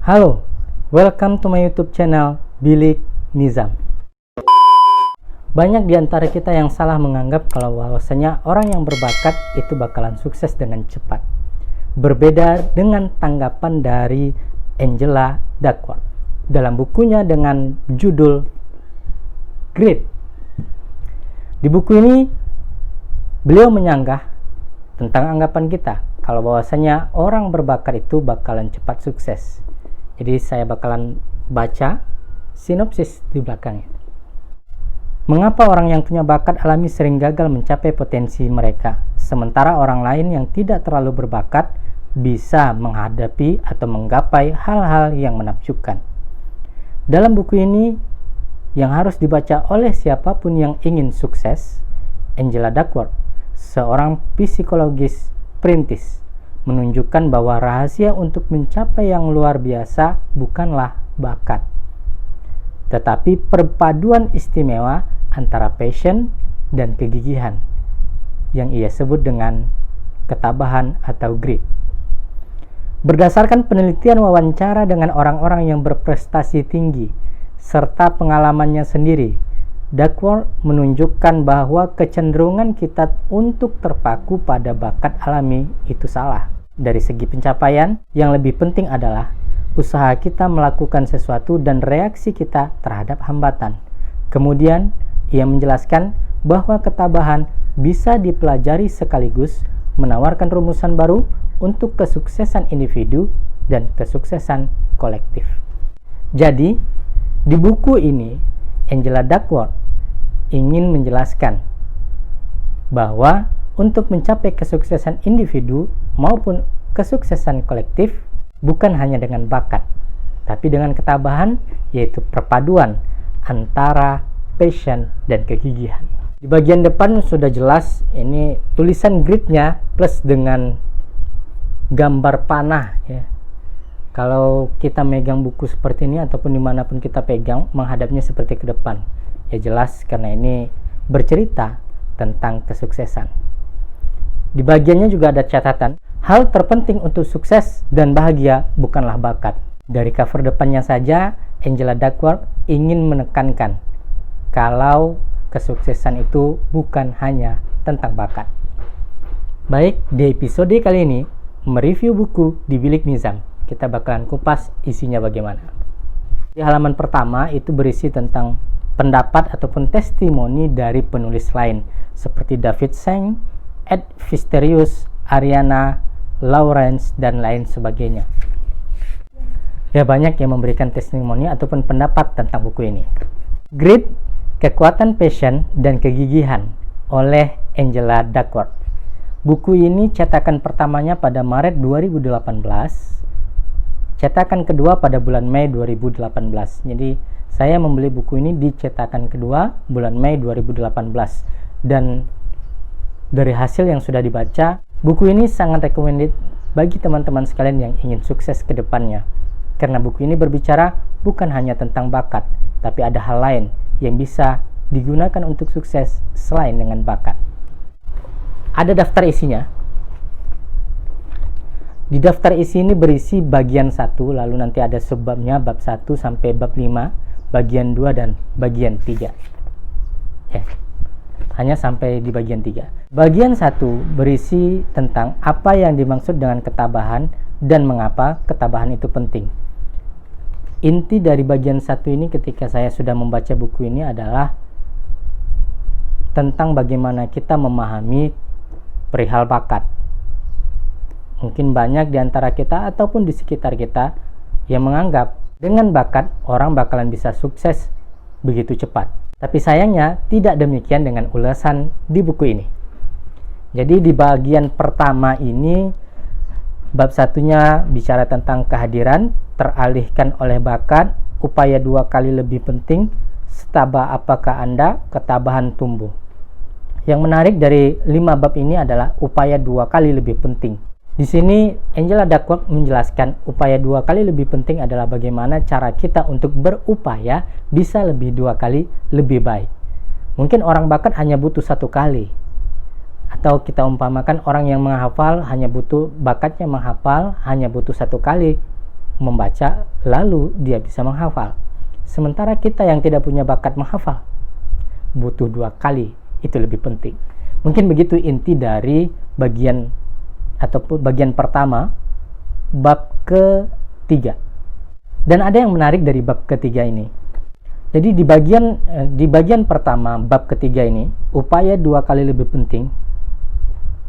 Halo, welcome to my YouTube channel Bilik Nizam. Banyak di antara kita yang salah menganggap kalau bahwasanya orang yang berbakat itu bakalan sukses dengan cepat. Berbeda dengan tanggapan dari Angela Duckworth dalam bukunya dengan judul Grit. Di buku ini beliau menyanggah tentang anggapan kita kalau bahwasanya orang berbakat itu bakalan cepat sukses. Jadi saya bakalan baca sinopsis di belakangnya. Mengapa orang yang punya bakat alami sering gagal mencapai potensi mereka, sementara orang lain yang tidak terlalu berbakat bisa menghadapi atau menggapai hal-hal yang menakjubkan? Dalam buku ini yang harus dibaca oleh siapapun yang ingin sukses, Angela Duckworth, seorang psikologis perintis, menunjukkan bahwa rahasia untuk mencapai yang luar biasa bukanlah bakat, tetapi perpaduan istimewa antara passion dan kegigihan yang ia sebut dengan ketabahan atau grit. Berdasarkan penelitian wawancara dengan orang-orang yang berprestasi tinggi serta pengalamannya sendiri, Duckworth menunjukkan bahwa kecenderungan kita untuk terpaku pada bakat alami itu salah. Dari segi pencapaian, yang lebih penting adalah usaha kita melakukan sesuatu dan reaksi kita terhadap hambatan. Kemudian, ia menjelaskan bahwa ketabahan bisa dipelajari sekaligus menawarkan rumusan baru untuk kesuksesan individu dan kesuksesan kolektif. Jadi, di buku ini, Angela Duckworth ingin menjelaskan bahwa untuk mencapai kesuksesan individu maupun kesuksesan kolektif bukan hanya dengan bakat, tapi dengan ketabahan, yaitu perpaduan antara passion dan kegigihan. Di bagian depan sudah jelas ini tulisan gritnya plus dengan gambar panah ya. Kalau kita megang buku seperti ini ataupun dimanapun kita pegang, menghadapnya seperti ke depan ya, jelas karena ini bercerita tentang kesuksesan. Di bagiannya juga ada catatan, hal terpenting untuk sukses dan bahagia bukanlah bakat. Dari cover depannya saja, Angela Duckworth ingin menekankan kalau kesuksesan itu bukan hanya tentang bakat. Baik, di episode kali ini, mereview buku di Bilik Nizam. Kita bakalan kupas isinya bagaimana. Di halaman pertama itu berisi tentang pendapat ataupun testimoni dari penulis lain seperti David Seng, Ed Visterius, Ariana, Lawrence, dan lain sebagainya. Ya, banyak yang memberikan testimoni ataupun pendapat tentang buku ini. Grit, Kekuatan Passion dan Kegigihan oleh Angela Duckworth. Buku ini cetakan pertamanya pada Maret 2018, cetakan kedua pada bulan Mei 2018. Jadi saya membeli buku ini di cetakan kedua bulan Mei 2018, dan dari hasil yang sudah dibaca, buku ini sangat recommended bagi teman-teman sekalian yang ingin sukses ke depannya. Karena buku ini berbicara bukan hanya tentang bakat, tapi ada hal lain yang bisa digunakan untuk sukses selain dengan bakat. Ada daftar isinya. Di daftar isi ini berisi bagian 1, lalu nanti ada subbabnya bab 1 sampai bab 5, bagian 2 dan bagian 3. Hanya sampai di bagian 3. Bagian 1 berisi tentang apa yang dimaksud dengan ketabahan dan mengapa ketabahan itu penting. Inti dari bagian 1 ini ketika saya sudah membaca buku ini adalah tentang bagaimana kita memahami perihal bakat. Mungkin banyak di antara kita ataupun di sekitar kita yang menganggap dengan bakat orang bakalan bisa sukses begitu cepat. Tapi sayangnya tidak demikian dengan ulasan di buku ini. Jadi di bagian pertama ini, bab 1-nya bicara tentang kehadiran, teralihkan oleh bakat, upaya 2 kali lebih penting, setabah apakah Anda, ketabahan tumbuh. Yang menarik dari 5 bab ini adalah upaya 2 kali lebih penting. Di sini Angela Duckworth menjelaskan upaya 2 kali lebih penting adalah bagaimana cara kita untuk berupaya bisa lebih 2 kali lebih baik. Mungkin orang bakat hanya butuh 1 kali, atau kita umpamakan orang yang menghafal hanya butuh bakatnya menghafal hanya butuh 1 kali membaca lalu dia bisa menghafal. Sementara kita yang tidak punya bakat menghafal, butuh 2 kali, itu lebih penting. Mungkin begitu inti dari bagian pertama, bab ketiga. Dan ada yang menarik dari bab ketiga ini. Jadi di bagian pertama bab ketiga ini, upaya 2 kali lebih penting,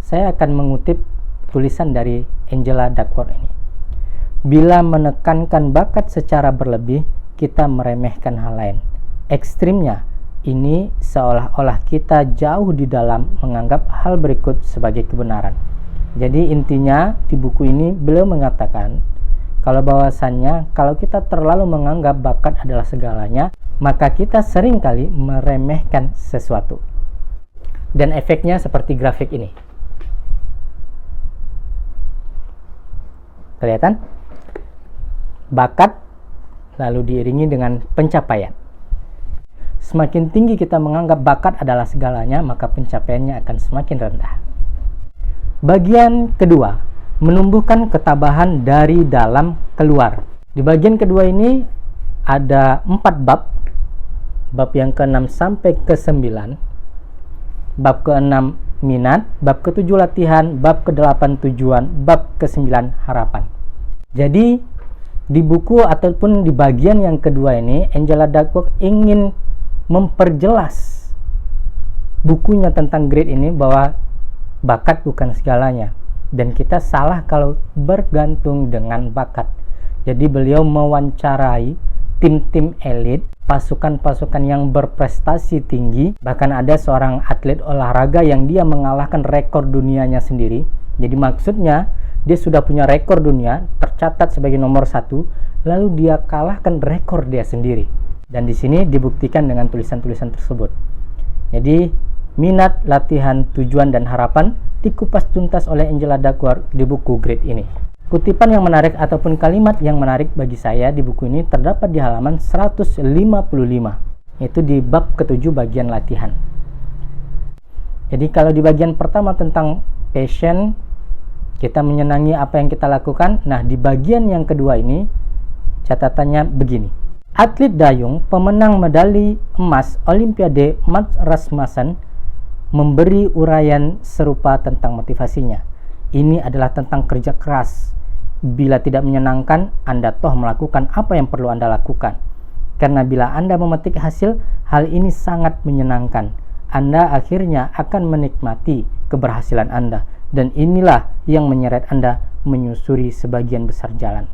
saya akan mengutip tulisan dari Angela Duckworth ini. Bila menekankan bakat secara berlebih, kita meremehkan hal lain. Ekstrimnya, ini seolah-olah kita jauh di dalam menganggap hal berikut sebagai kebenaran. Jadi intinya di buku ini beliau mengatakan kalau bahwasannya kalau kita terlalu menganggap bakat adalah segalanya, maka kita seringkali meremehkan sesuatu. Dan efeknya seperti grafik ini. Kelihatan? Bakat lalu diiringi dengan pencapaian. Semakin tinggi kita menganggap bakat adalah segalanya, maka pencapaiannya akan semakin rendah. Bagian kedua, menumbuhkan ketabahan dari dalam keluar. Di bagian kedua ini ada 4 bab. Bab yang ke-6 sampai ke-9. Bab ke-6 minat, bab ke-7 latihan, bab ke-8 tujuan, bab ke-9 harapan. Jadi di buku ataupun di bagian yang kedua ini, Angela Duckworth ingin memperjelas bukunya tentang grit ini bahwa bakat bukan segalanya dan kita salah kalau bergantung dengan bakat. Jadi beliau mewawancarai tim-tim elit, pasukan-pasukan yang berprestasi tinggi, bahkan ada seorang atlet olahraga yang dia mengalahkan rekor dunianya sendiri. Jadi maksudnya dia sudah punya rekor dunia, tercatat sebagai nomor 1, lalu dia kalahkan rekor dia sendiri. Dan di sini dibuktikan dengan tulisan-tulisan tersebut. Jadi minat, latihan, tujuan, dan harapan dikupas tuntas oleh Angela Duckworth di buku Grit ini. Kutipan yang menarik ataupun kalimat yang menarik bagi saya di buku ini terdapat di halaman 155, yaitu di bab ke-7 bagian latihan. Jadi kalau di bagian pertama tentang passion, kita menyenangi apa yang kita lakukan. Nah, di bagian yang kedua ini catatannya begini. Atlet dayung pemenang medali emas Olimpiade Mats Rasmussen memberi uraian serupa tentang motivasinya. Ini adalah tentang kerja keras. Bila tidak menyenangkan, Anda toh melakukan apa yang perlu Anda lakukan. Karena bila Anda memetik hasil, hal ini sangat menyenangkan. Anda akhirnya akan menikmati keberhasilan Anda. Dan inilah yang menyeret Anda menyusuri sebagian besar jalan.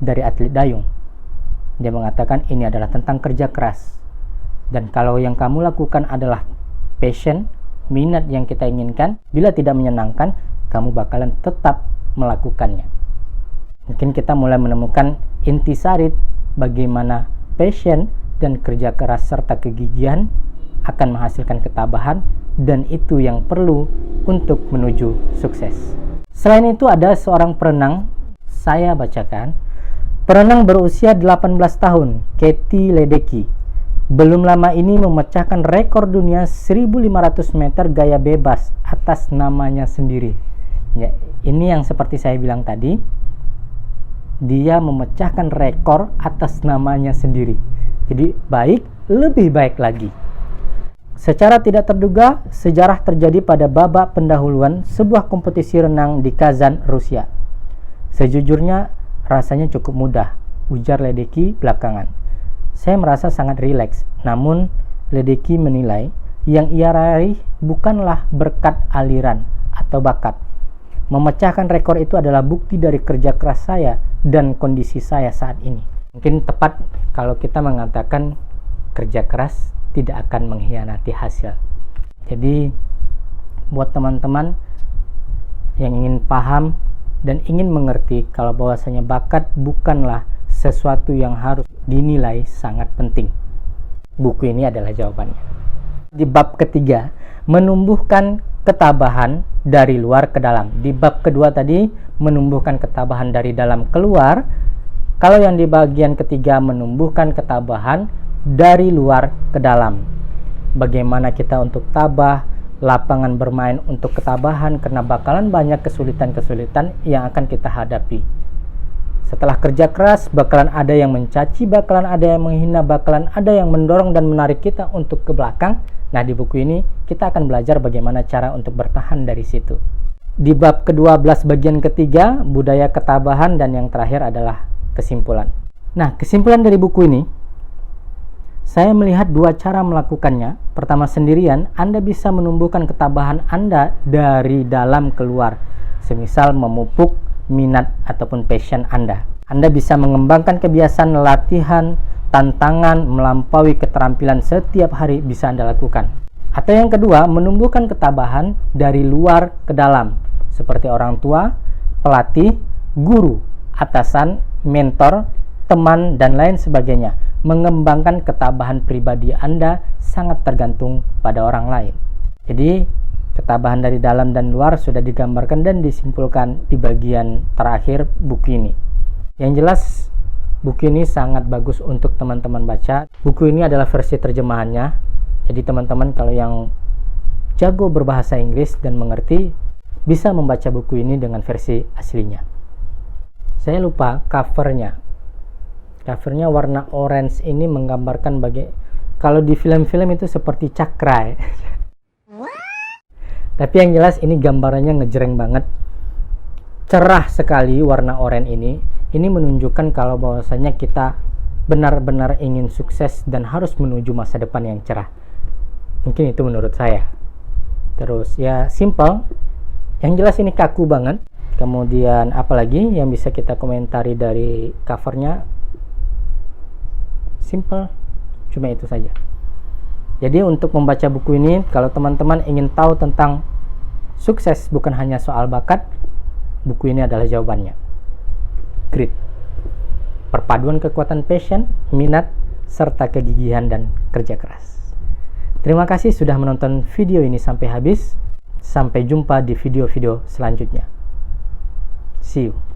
Dari atlet dayung, dia mengatakan ini adalah tentang kerja keras. Dan kalau yang kamu lakukan adalah passion, minat yang kita inginkan, bila tidak menyenangkan, kamu bakalan tetap melakukannya. Mungkin kita mulai menemukan intisari bagaimana passion dan kerja keras serta kegigihan akan menghasilkan ketabahan, dan itu yang perlu untuk menuju sukses. Selain itu ada seorang perenang, saya bacakan. Perenang berusia 18 tahun, Katie Ledecky, belum lama ini memecahkan rekor dunia 1500 meter gaya bebas atas namanya sendiri. Ya, ini yang seperti saya bilang tadi, dia memecahkan rekor atas namanya sendiri. Jadi lebih baik lagi. Secara tidak terduga, sejarah terjadi pada babak pendahuluan sebuah kompetisi renang di Kazan, Rusia. Sejujurnya, rasanya cukup mudah, ujar Ledecky belakangan. Saya merasa sangat rileks, namun Ledecky menilai yang ia raih bukanlah berkat aliran atau bakat. Memecahkan rekor itu adalah bukti dari kerja keras saya dan kondisi saya saat ini. Mungkin tepat kalau kita mengatakan kerja keras tidak akan mengkhianati hasil. Jadi buat teman-teman yang ingin paham dan ingin mengerti kalau bahwasanya bakat bukanlah sesuatu yang harus dinilai sangat penting, buku ini adalah jawabannya. Di bab ketiga, menumbuhkan ketabahan dari luar ke dalam. Di bab kedua tadi, menumbuhkan ketabahan dari dalam keluar. Kalau yang di bagian ketiga, menumbuhkan ketabahan dari luar ke dalam. Bagaimana kita untuk tabah, lapangan bermain untuk ketabahan, karena bakalan banyak kesulitan-kesulitan yang akan kita hadapi. Setelah kerja keras, bakalan ada yang mencaci, bakalan ada yang menghina, bakalan ada yang mendorong dan menarik kita untuk ke belakang. Nah, di buku ini kita akan belajar bagaimana cara untuk bertahan dari situ. Di bab ke-12 bagian ketiga, budaya ketabahan, dan yang terakhir adalah kesimpulan. Nah, kesimpulan dari buku ini, saya melihat dua cara melakukannya. Pertama, sendirian, Anda bisa menumbuhkan ketabahan Anda dari dalam keluar. Semisal memupuk minat ataupun passion Anda. Anda bisa mengembangkan kebiasaan latihan, tantangan, melampaui keterampilan setiap hari bisa Anda lakukan. Atau yang kedua, menumbuhkan ketabahan dari luar ke dalam, seperti orang tua, pelatih, guru, atasan, mentor, teman, dan lain sebagainya. Mengembangkan ketabahan pribadi Anda sangat tergantung pada orang lain. Jadi, ketabahan dari dalam dan luar sudah digambarkan dan disimpulkan di bagian terakhir buku ini. Yang jelas, buku ini sangat bagus untuk teman-teman baca. Buku ini adalah versi terjemahannya. Jadi teman-teman kalau yang jago berbahasa Inggris dan mengerti, bisa membaca buku ini dengan versi aslinya. Saya lupa covernya. Covernya warna orange ini menggambarkan kalau di film-film itu seperti cakra. Tapi yang jelas ini gambarannya ngejreng banget. Cerah sekali warna oranye ini. Ini menunjukkan kalau bahwasanya kita benar-benar ingin sukses dan harus menuju masa depan yang cerah. Mungkin itu menurut saya. Terus ya simple. Yang jelas ini kaku banget. Kemudian apalagi yang bisa kita komentari dari covernya? Simple. Cuma itu saja. Jadi untuk membaca buku ini, kalau teman-teman ingin tahu tentang sukses bukan hanya soal bakat, buku ini adalah jawabannya. Grit. Perpaduan kekuatan passion, minat, serta kegigihan dan kerja keras. Terima kasih sudah menonton video ini sampai habis. Sampai jumpa di video-video selanjutnya. See you.